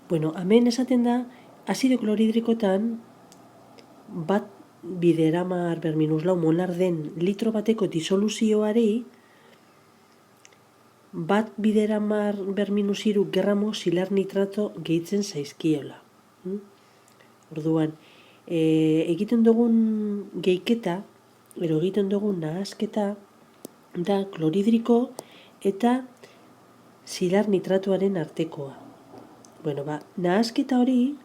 Bueno, hemen esaten da, azido kloridrikotan bat bideramar berminuslau molar den litro bateko disoluzioari bat bideramar berminusiru gramo silar nitrato gehitzen zaizkiola. Orduan, egiten dugun gehiketa, egiten dugun nahasketa, da kloridriko eta silar nitratuaren artekoa. Bueno, nahasketa hori,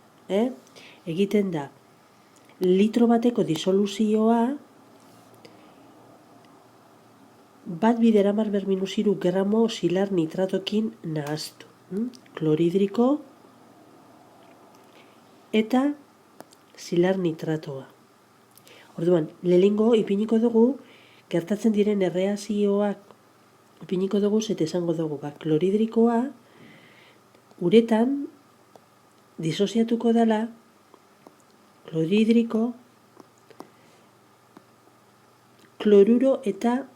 egiten da litro bateko disoluzioa bat bideramar berminusiru gramo silar nitratokin nahaztu. Kloridriko eta silar nitratoa. Orduan, lehengo ipiniko dugu, gertatzen diren erreakzioak ipiniko dugu, zete esango dugu, kloridrikoa uretan disoziatuko dela kloridriko, kloruro eta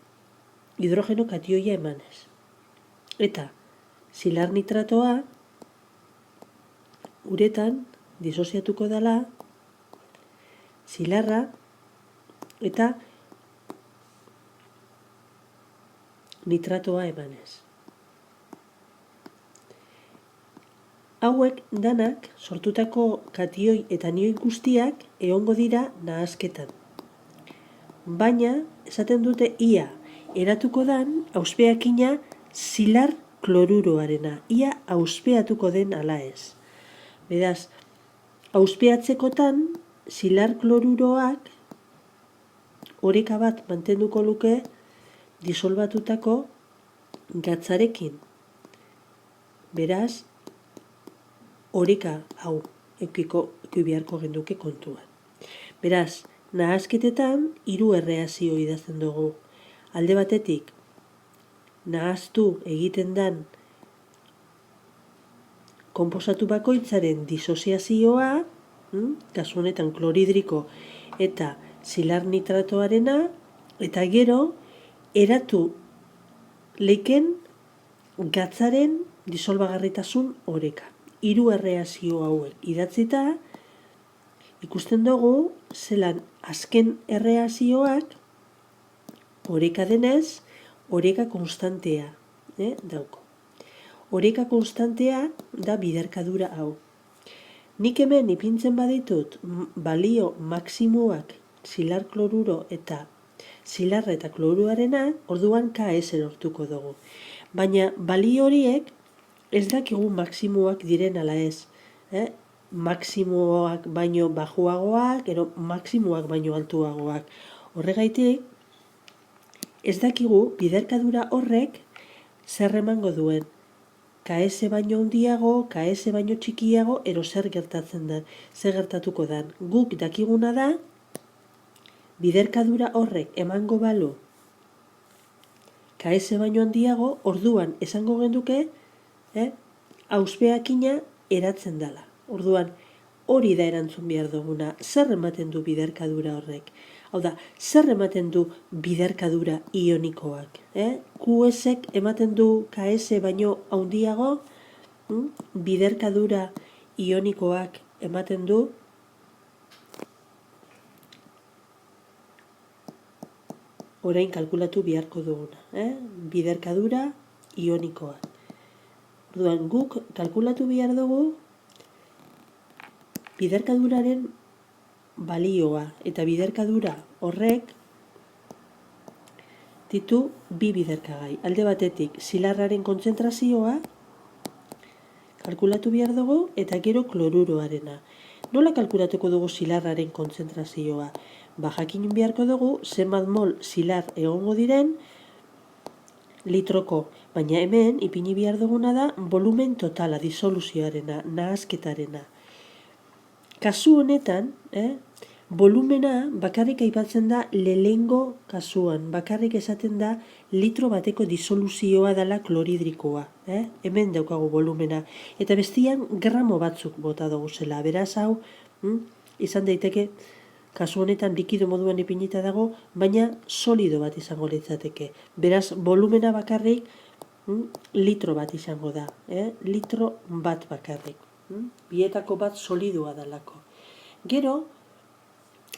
hidrogeno katioia emanez. Eta silar nitratoa uretan disoziatuko dela silarra eta nitratoa emanez. Hauek danak sortutako katioi eta anioi guztiak egongo dira nahasketan. Baina, esaten dute ia eratuko dan auspeakina silar kloruroarena. Ia auspeatuko den ala ez. Beraz, auspeatzekotan silar kloruroak oreka bat mantenduko luke disolbatutako gatzarekin. Beraz, oreka hau eukiko beharko genduke kontuan. Beraz, nahasketetan 3 erreakzio idazten dugu. Alde batetik, nahaztu egiten dan konposatu bakoitzaren disoziazioa, kasu honetan kloridriko eta silar nitratoarena, eta gero eratu leiken gatzaren disolbagarritasun oreka. 3 erreakzio hauek idatzita, ikusten dugu zelan azken erreakzioak oreka denez, oreka konstantea dauko. Oreka konstantea da biderkadura hau. Nik hemen ipintzen baditut balio maksimoak silar kloruro eta silarra eta kloruarena, orduan KS lortuko dugu. Baina balio horiek ez dakigu maksimoak diren ala ez. Maksimoak baino bajuagoak, ero maksimoak baino altuagoak. Horregaitik, ez dakigu biderkadura horrek zer emango duen. KS baino handiago, KS baino txikiago, ero zer gertatzen da, zer gertatuko da. Guk dakiguna da, biderkadura horrek emango balu KS baino handiago, orduan esango genduke, auspeakina eratzen dela. Orduan, hori da erantzun behar duguna, zer ematen du biderkadura horrek. Hau da, zer ematen du biderkadura ionikoak. QS-ek ematen du KS baino handiago, biderkadura ionikoak ematen du orain kalkulatu beharko duguna. Biderkadura ionikoa. Orduan, guk kalkulatu behar dugu biderkaduraren balioa eta biderkadura horrek ditu 2 biderkagai. Alde batetik, silarraren kontzentrazioa kalkulatu behar dugu eta gero kloruroarena. Nola kalkulatuko dugu silarraren kontzentrazioa? Jakin beharko dugu zenbat mol silar egongo diren litroko, baina hemen ipini behar duguna da volumen totala, disoluzioarena, nahasketarena. Kasu honetan, volumena bakarrik aipatzen da lehengo kasuan, bakarrik esaten da litro bateko disoluzioa dela kloridrikoa. Hemen daukagu volumena. Eta bestian gramo batzuk bota dugu zela. Beraz hau, izan daiteke, kasu honetan likido moduan ipinita dago, baina solido bat izango litzateke. Beraz, volumena bakarrik litro bat izango da. Litro bat bakarrik. Bietako bat solidua dalako. Gero,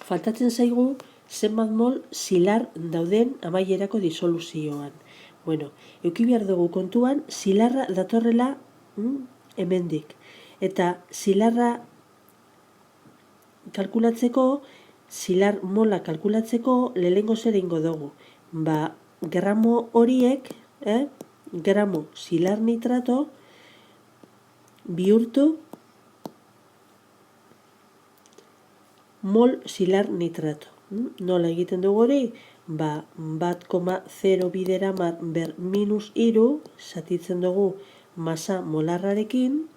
faltatzen zaigu zenbat mol zilar dauden amaierako disoluzioan. Bueno, eduki behar dugu kontuan, zilarra datorrela hemendik. Eta zilarra kalkulatzeko, zilar mola kalkulatzeko, lehengo zer egingo dugu. Gramo horiek, gramo zilar nitrato, bihurtu mol zilar nitrato. Nola egiten dugu hori? 1,0 bideramar ber minus iru, zatitzen dugu masa molarrarekin,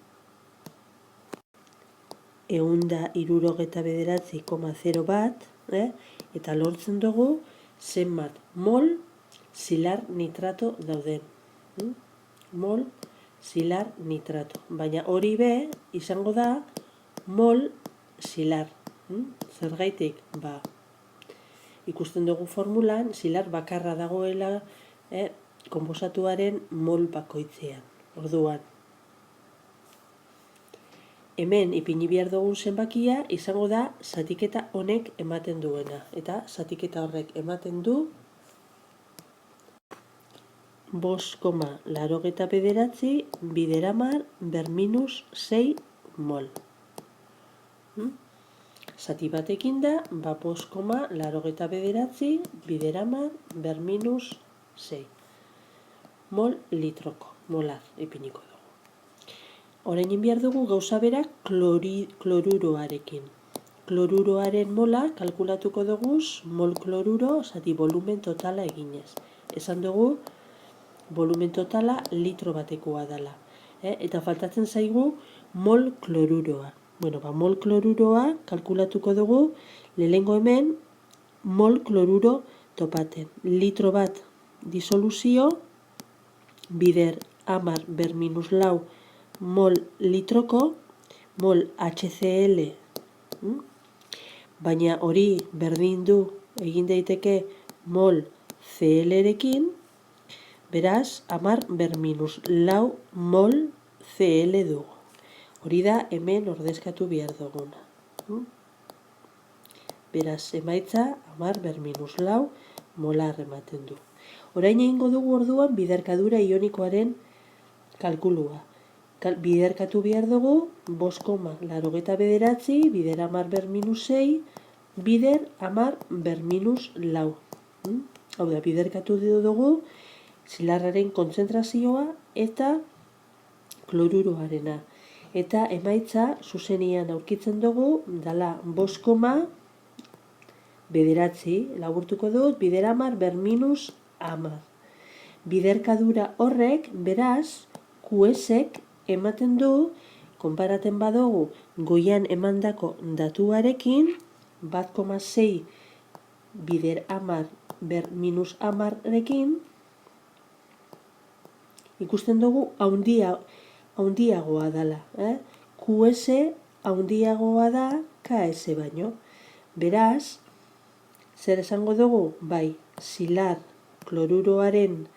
169,0 bat, eta lortzen dugu zenbat mol zilar nitrato dauden. Mol zilar nitrato. Baina hori be, izango da mol zilar. Zergaitik? Ikusten dugu formulan, zilar bakarra dagoela konposatuaren mol bakoitzean. Orduan, hemen ipini behar dugun zenbakia izango da zatiketa honek ematen duena. Eta zatiketa horrek ematen du 5,89 bideramar ber minus 6 mol. Zati batekin da, 5,89 bideramar ber minus 6 mol litroko, molar ipiniko dugu. Orain behar dugu gauza bera kloruroarekin. Kloruroaren mola kalkulatuko dugu mol kloruro zati volumen totala eginez. Esan dugu volumen totala litro batekoa dela. Eta faltatzen zaigu mol kloruroa. Mol kloruroa kalkulatuko dugu lehengo hemen mol kloruro topaten. Litro bat disoluzio, bider 10 ber minus lau mol litroko, mol HCl, baina hori berdin du egin daiteke mol Cl-rekin, beraz, 10 ber minus lau mol Cl dugu. Hori da hemen ordezkatu behar duguna. Beraz, emaitza 10 ber minus lau molar ematen du. Orain egingo dugu orduan biderkadura ionikoaren kalkulua. Biderkatu behar dugu 5,89 bider 10 ber minus 6 bider 10 ber minus lau. Hau da, biderkatu dugu zilarraren kontzentrazioa eta kloruroarena. Eta emaitza zuzenian aurkitzen dugu dala 5,9 laburtuko dut bider 10 ber minus 10. Biderkadura horrek, beraz, QS-ek ematen du, konparaten badugu goian emandako datuarekin, 1,6 bider 10 ber minus 10-rekin, ikusten dugu haundiagoa dela. QS haundiagoa da KS baino. Beraz, zer esango dugu? Bai, zilar kloruroaren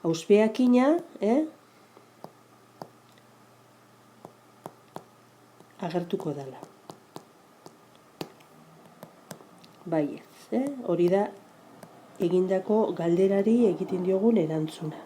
auspeakina, agertuko dela. Bai ez, hori da egindako galderari egiten diogun erantzuna.